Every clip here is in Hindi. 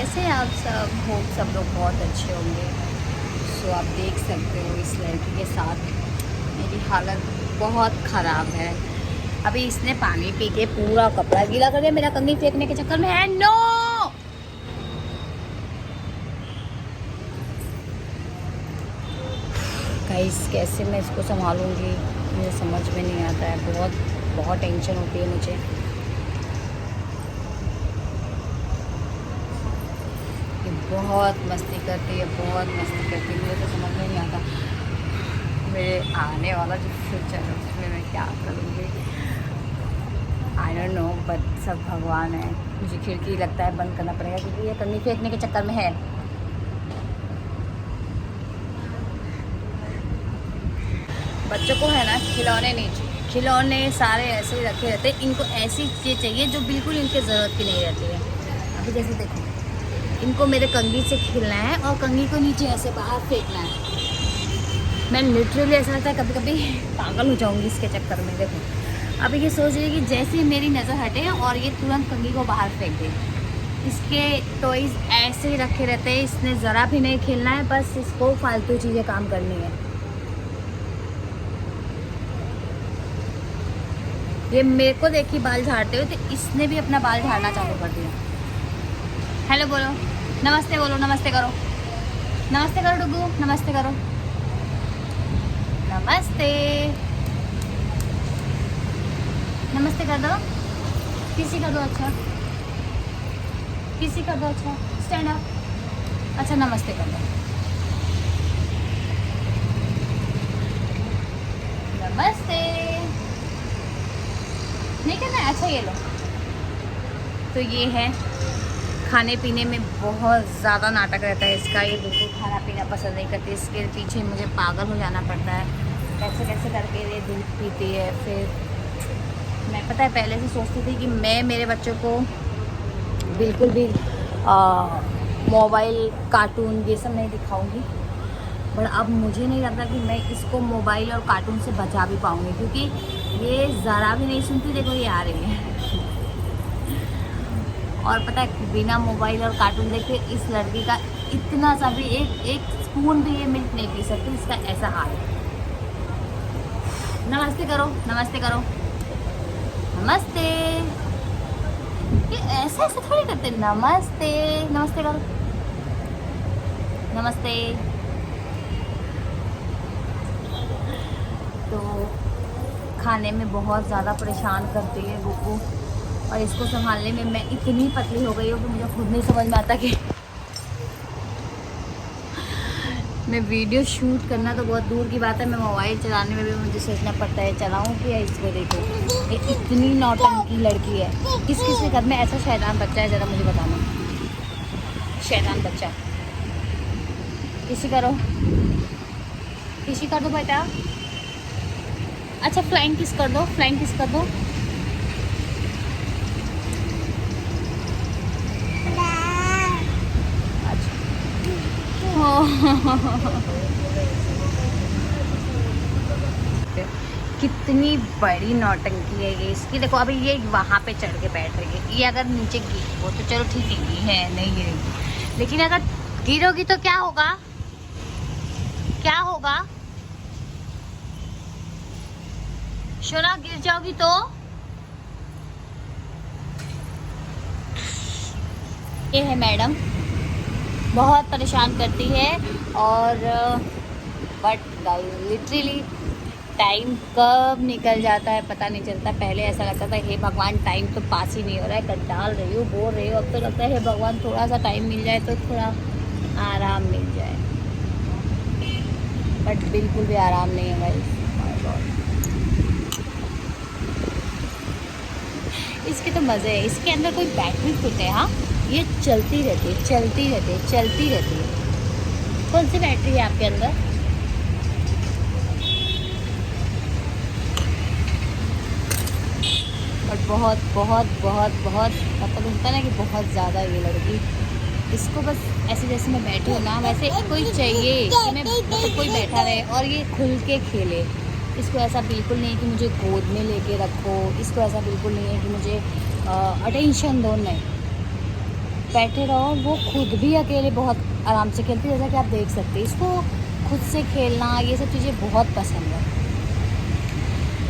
कैसे हैं आप सब? होप सब लोग बहुत अच्छे होंगे। सो आप देख सकते हो इस लड़की के साथ मेरी हालत बहुत ख़राब है। अभी इसने पानी पी के पूरा कपड़ा गीला कर दिया, मेरा कंघी फेंकने के चक्कर में है। नो गाइस, कैसे मैं इसको संभालूंगी मुझे समझ में नहीं आता है। बहुत बहुत टेंशन होती है मुझे। ये बहुत मस्ती करती है, बहुत मस्ती करती है। मुझे तो समझ में नहीं आता मेरे आने वाला जो फ्यूचर है उसमें मैं क्या करूँगी। आई डोंट नो, बट सब भगवान है। मुझे खिड़की लगता है बंद करना पड़ेगा क्योंकि ये कंघी फेंकने के चक्कर में है। बच्चों को है ना खिलौने नहीं चाहिए, खिलौने सारे ऐसे ही रखे रहते हैं। इनको ऐसी चीज़ चाहिए जो बिल्कुल इनके ज़रूरत की नहीं रहती है। अभी जैसे देखो, इनको मेरे कंघी से खेलना है और कंघी को नीचे ऐसे बाहर फेंकना है। मैं लिटरली ऐसा लगता है कभी कभी पागल हो जाऊंगी इसके चक्कर में। देखो अभी ये सोच रही है कि जैसे ही मेरी नज़र हटे और ये तुरंत कंघी को बाहर फेंक दे। इसके टॉयज़ ऐसे ही रखे रहते हैं, इसने ज़रा भी नहीं खेलना है, बस इसको फालतू चीज़ें काम करनी है। ये मेरे को देखी बाल झाड़ते हुए तो इसने भी अपना बाल झाड़ना चालू कर दिया। हेलो बोलो, नमस्ते बोलो, नमस्ते करो, नमस्ते करो डुगू, नमस्ते करो, नमस्ते, नमस्ते कर दो, किसी कर दो। अच्छा किसी कर दो। अच्छा स्टैंड अप। अच्छा नमस्ते कर दो, नमस्ते। नहीं करना है? अच्छा ये लो। तो ये है, खाने पीने में बहुत ज़्यादा नाटक रहता है इसका। ये बिल्कुल खाना पीना पसंद नहीं करती। इसके पीछे मुझे पागल हो जाना पड़ता है। कैसे कैसे करके ये दूध पीती है। फिर मैं पता है पहले से सोचती थी कि मैं मेरे बच्चों को बिल्कुल भी मोबाइल कार्टून ये सब नहीं दिखाऊंगी। पर अब मुझे नहीं लगता कि मैं इसको मोबाइल और कार्टून से बचा भी पाऊँगी क्योंकि ये ज़रा भी नहीं सुनती। देखो ये आ रही है और पता है बिना मोबाइल और कार्टून देखे इस लड़की का इतना सा भी एक स्पून भी ये मिल्क नहीं पी सकती। इसका ऐसा हाल है। नमस्ते करो, नमस्ते करो, नमस्ते। ये ऐसा ऐसा थोड़ी करते। नमस्ते, नमस्ते करो, नमस्ते। तो खाने में बहुत ज़्यादा परेशान करती है गुग्गू और इसको संभालने में मैं इतनी पतली हो गई हूँ कि मुझे खुद नहीं समझ में आता कि मैं वीडियो शूट करना तो बहुत दूर की बात है, मैं मोबाइल चलाने में भी मुझे सोचना पड़ता है चलाऊँ कि या इसको देखो। ये इतनी नौटंकी लड़की है। किस किस के घर में ऐसा शैतान बच्चा है ज़रा मुझे बताना। शैतान बच्चा किसी करो, किसी कर दो बेटा। अच्छा फ्लाइंग किस कर दो, फ्लाइंग किस कर दो। कितनी बड़ी नौटंकी है ये इसकी। देखो अभी ये वहाँ पे चढ़ के बैठ रही है। ये अगर नीचे गिरी हो तो चलो ठीक है, नहीं गिरेगी, लेकिन अगर गिरोगी तो क्या होगा, क्या होगा शोना? गिर जाओगी तो। ये है मैडम, बहुत परेशान करती है और बट लिटरली टाइम कब निकल जाता है पता नहीं चलता। पहले ऐसा लगता था हे भगवान टाइम तो पास ही नहीं हो रहा है, कंटाल रही हूँ, बोल रही हूँ। अब तो लगता है हे भगवान थोड़ा सा टाइम मिल जाए तो थोड़ा आराम मिल जाए, बट बिल्कुल भी आराम नहीं है गाइस। इसके तो मज़े है, इसके अंदर कोई बैटरी फिट है। हाँ ये चलती रहती है, चलती रहती है, चलती रहती है। कौन सी बैटरी है आपके अंदर? बट बहुत बहुत बहुत बहुत मतलब होता है ना कि बहुत ज़्यादा ये लड़की, इसको बस ऐसे जैसे मैं बैठी हूँ ना वैसे कोई चाहिए कि मैं मतलब कोई बैठा रहे और ये खुल के खेले। इसको ऐसा बिल्कुल नहीं है कि मुझे गोद में लेके रखो, इसको ऐसा बिल्कुल नहीं है कि मुझे अटेंशन दो, नहीं। बैठे रहो। वो खुद भी अकेले बहुत आराम से खेलती है, जैसा कि आप देख सकते हैं। इसको खुद से खेलना ये सब चीज़ें बहुत पसंद है।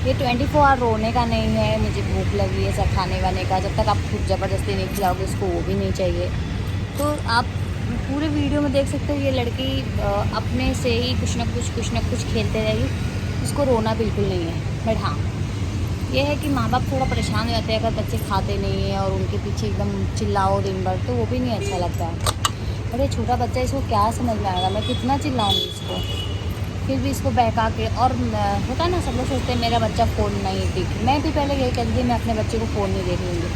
ये 24 आवर रोने का नहीं है, मुझे भूख लगी है सब खाने वाने का, जब तक आप खुद ज़बरदस्ती नहीं खिलाओगे इसको वो भी नहीं चाहिए। तो आप पूरे वीडियो में देख सकते हो ये लड़की अपने से ही कुछ ना कुछ खेलते रहेगी, इसको रोना बिल्कुल नहीं है। बट हाँ ये है कि माँ बाप थोड़ा परेशान हो जाते हैं अगर बच्चे खाते नहीं हैं और उनके पीछे एकदम चिल्लाओ दिन भर, तो वो भी नहीं अच्छा लगता है। और ये छोटा बच्चा, इसको क्या समझ में आएगा, मैं कितना चिल्लाऊँगी इसको, फिर भी इसको बहका के। और होता है ना, सब लोग सोचते हैं मेरा बच्चा फ़ोन नहीं देख, मैं भी पहले यही कहती थी मैं अपने बच्चे को फ़ोन नहीं देखूँगी,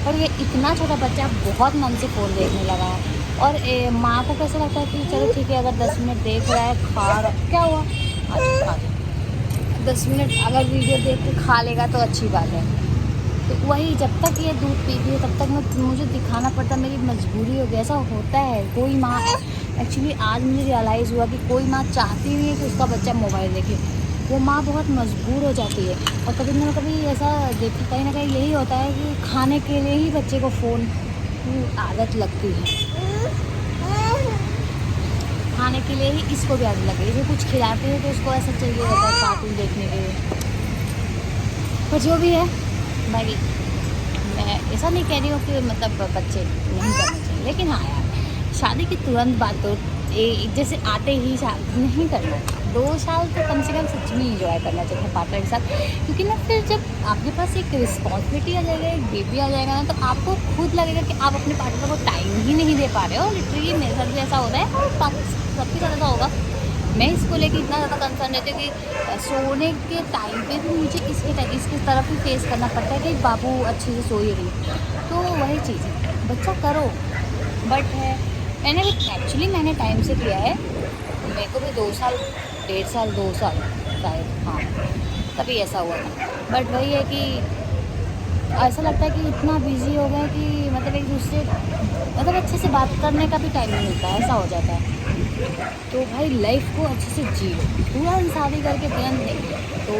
पर ये इतना छोटा बच्चा बहुत मन से फ़ोन देखने लगा है। और माँ को कैसा लगता है कि चलो ठीक है, अगर 10 मिनट देख रहा है, खा रहा, क्या हुआ, आज खा 10 मिनट अगर वीडियो देख के खा लेगा तो अच्छी बात है। तो वही जब तक ये दूध पीती है तब तक मुझे दिखाना पड़ता, मेरी मजबूरी हो गई। ऐसा होता है, कोई माँ एक्चुअली आज मुझे रियलाइज़ हुआ कि कोई माँ चाहती नहीं है कि उसका बच्चा मोबाइल देखे, वो माँ बहुत मजबूर हो जाती है। और कभी ना कभी ऐसा देखिए, कहीं ना कहीं यही होता है कि खाने के लिए ही बच्चे को फ़ोन की आदत लगती है, खाने के लिए ही इसको भी आदत लगी है। जो कुछ खिलाते हैं तो उसको ऐसा चाहिए होता है कार्टून देखने के लिए। पर जो भी है भाई, मैं ऐसा नहीं कह रही हूँ कि मतलब बच्चे नहीं करने चाहिए, लेकिन हाँ यार, शादी की तुरंत बात तो जैसे आते ही शादी नहीं करना। 2 साल तो कम से कम सच में इंजॉय करना चाहिए पार्टनर के साथ, क्योंकि ना फिर जब आपके पास एक रिस्पॉन्सिबिलिटी आ जाएगा, एक बेबी आ जाएगा ना, तो आपको खुद लगेगा कि आप अपने पार्टनर को टाइम ही नहीं दे पा रहे हो। लिटरली मेरे साथ भी ऐसा होता है और सबके साथ ऐसा होगा। मैं इसको लेके इतना ज़्यादा कंसर्न रहती हूँ कि सोने के टाइम पे भी मुझे इसकी तरफ ही फेस करना पड़ता है कि बाबू अच्छे से सोए नहीं। तो वही चीज़ है, बच्चा करो, बट है मैंने टाइम से किया है। मेरे को भी 2 साल, 1.5 साल, 2 साल शायद, हाँ तभी ऐसा हुआ था। बट वही है कि ऐसा लगता है कि इतना बिजी हो गए कि मतलब एक दूसरे मतलब अच्छे से बात करने का भी टाइम नहीं मिलता, ऐसा हो जाता है। तो भाई लाइफ को अच्छे से जियो, तुरंत शादी करके तुरंत नहीं, तो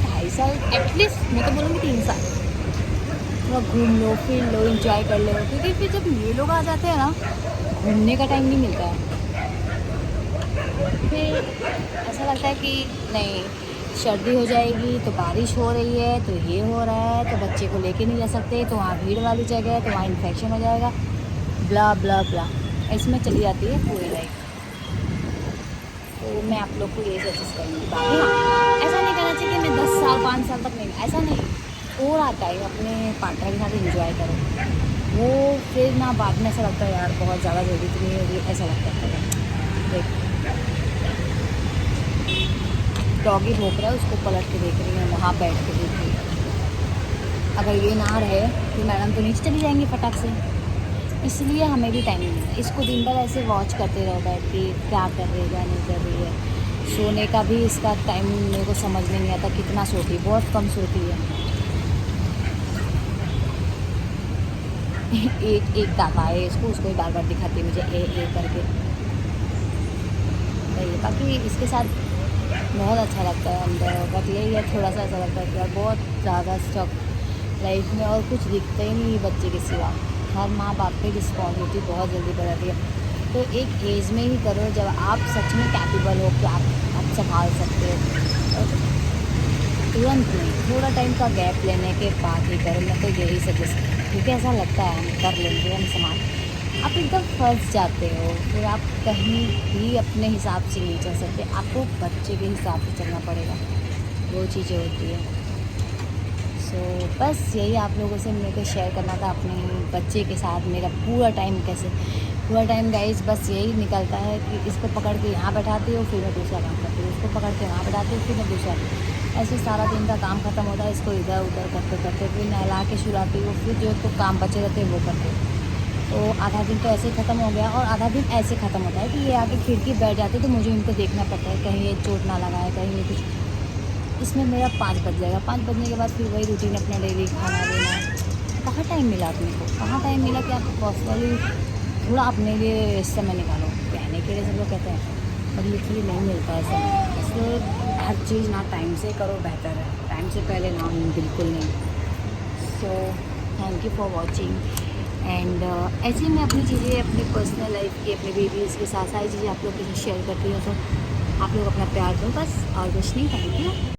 2.5 साल एटलीस्ट, मैं तो बोलूँगी 3 साल थोड़ा घूम लो, फिर लो, इंजॉय कर लो, क्योंकि फिर जब ये लोग आ जाते हैं ना, घूमने का टाइम नहीं मिलता है। फिर ऐसा लगता है कि नहीं, सर्दी हो जाएगी तो बारिश हो रही है तो ये हो रहा है, तो बच्चे को लेके नहीं जा सकते, तो वहाँ भीड़ वाली जगह है तो वहाँ इन्फेक्शन हो जाएगा, ब्ला ब्ला ब्ला, इसमें चली जाती है पूरी लाइफ। तो मैं आप लोग को यही सजेस्ट करूँगी। बाकी हाँ, ऐसा नहीं करना चाहिए कि मैं 10 साल 5 साल तक नहीं, ऐसा नहीं, थोड़ा टाइम अपने पार्टनर के साथ इंजॉय करो। वो फिर ना बाद में ऐसा लगता है यार बहुत ज़्यादा जल्दी तो नहीं होगी, ऐसा लगता है। देख डॉगी भौंक रहा है, उसको पलट के देख रही है, वहाँ बैठ के देख रही है। अगर ये ना रहे तो मैडम तो नीचे चली जाएंगी फटाक से, इसलिए हमें भी टाइम नहीं मिलता। इसको दिन भर ऐसे वॉच करते रहो बैठ के, क्या कर रही है क्या नहीं कर रही है। सोने का भी इसका टाइम मेरे को समझ में नहीं आता, कितना सोती है, बहुत कम सोती है। एक दादा है इसको, उसको ही बार बार दिखाती है मुझे ए करके। बाकी इसके साथ बहुत अच्छा लगता है अंदर, बट यही है थोड़ा सा ऐसा लगता है कि यार बहुत ज़्यादा स्टॉक लाइफ में और कुछ दिखता ही नहीं बच्चे के सिवा। हर माँ बाप की रिस्पॉन्सिबिलिटी बहुत जल्दी बढ़ जाती है। तो एक एज में ही करो जब आप सच में कैपेबल हो कि आप संभाल सकते हो, और तुरंत नहीं, थोड़ा टाइम का गैप लेने के बाद ही करो। मैं तो यही सजेस्ट, क्योंकि ऐसा लगता है हम कर लेंगे, हम संभाल, आप एकदम फंस जाते हो, फिर आप कहीं भी अपने हिसाब से नहीं चल सकते, आपको बच्चे के हिसाब से चलना पड़ेगा, वो चीज़ें होती है। सो बस यही आप लोगों से मेरे को शेयर करना था अपने बच्चे के साथ मेरा पूरा टाइम गाइस, बस यही निकलता है कि इसको पकड़ के यहाँ बैठाती हूँ, फिर मैं दूसरा काम करती हूँ, इसको पकड़ के वहाँ बैठाती हूँ, फिर मैं दूसरा, ऐसे सारा दिन का काम ख़त्म होता है। इसको इधर उधर करते करते फिर नहला के सुलाती हूँ, फिर जो तो काम बचे रहते हैं वो करते हूँ। तो आधा दिन तो ऐसे ही ख़त्म हो गया, और आधा दिन ऐसे ख़त्म होता है कि ये आके खिड़की बैठ जाते, तो मुझे इनको देखना पड़ता है कहीं ये चोट ना लगाए, कहीं ये कुछ। इसमें मेरा 5 बज जाएगा, 5 बजने के बाद फिर वही रूटीन अपना डेली खाना देना। कहाँ टाइम मिला अपने को, कहाँ टाइम मिला कि आप पर्सनली थोड़ा अपने लिए समय निकालो। कहने के लिए सब लोग कहते हैं, पर लिटरली नहीं मिलता है समय। इसलिए हर चीज़ ना टाइम से करो बेहतर है, टाइम से पहले ना हो बिल्कुल नहीं। So thank you for watching. And ऐसे ही मैं अपनी चीज़ें अपनी पर्सनल लाइफ की अपने बेबीज़ के साथ सारी चीज़ें आप लोग के साथ शेयर करती हूँ, तो आप लोग अपना प्यार दो बस, और कुछ नहीं। Thank you.